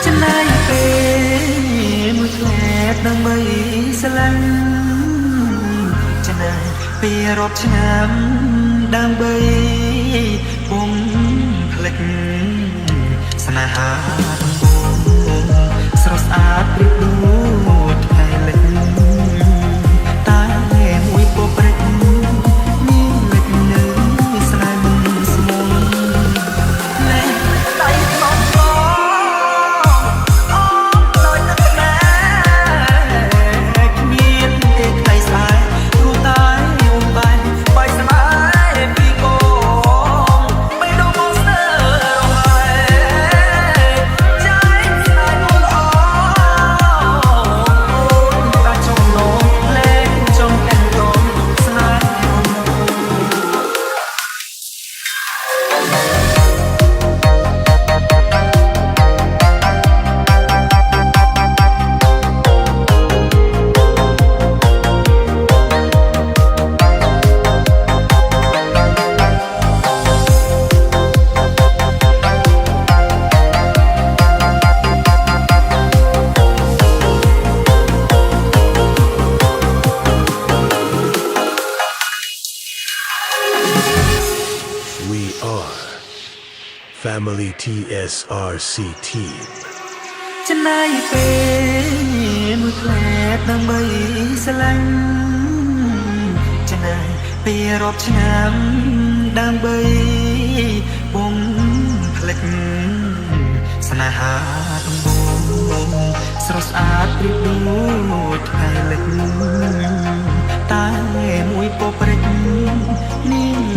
ចំណាយពេលមួយផ្លែដើម្បីស្រឡាញ់ចំណាយពេលរាប់ឆ្នាំដើម្បីពុំភ្លេចស្នេហាដំបូងស្រស់ស្អាតប្រៀបដូចថ្ងៃលិចតែមួយពព្រិចមានលិចនៅស្នេហ៍ស្មុំលែដៃក្នុងកអូដោយទឹកណែគ្មានទេថ្ងៃស្អាតព្រោះតែអូនបាយស្នេហ៍ពីកូនបីដងមកស្ទើរហើយចាយស្នេហ៍នោះល្អតែចំនោមលែងចំទាំងកូនស្នេហ៍We are Family TSRC Team. ចំណាយពេលមួយផ្លែដើម្បីស្រឡាញ់ចំណាយពេលរាប់ឆ្នាំដើម្បីពុំភ្លេចស្នេហាដំបូងស្រស់ស្អាតប្រៀបដូចថ្ងៃលិចតែមួយពព្រិចនេះ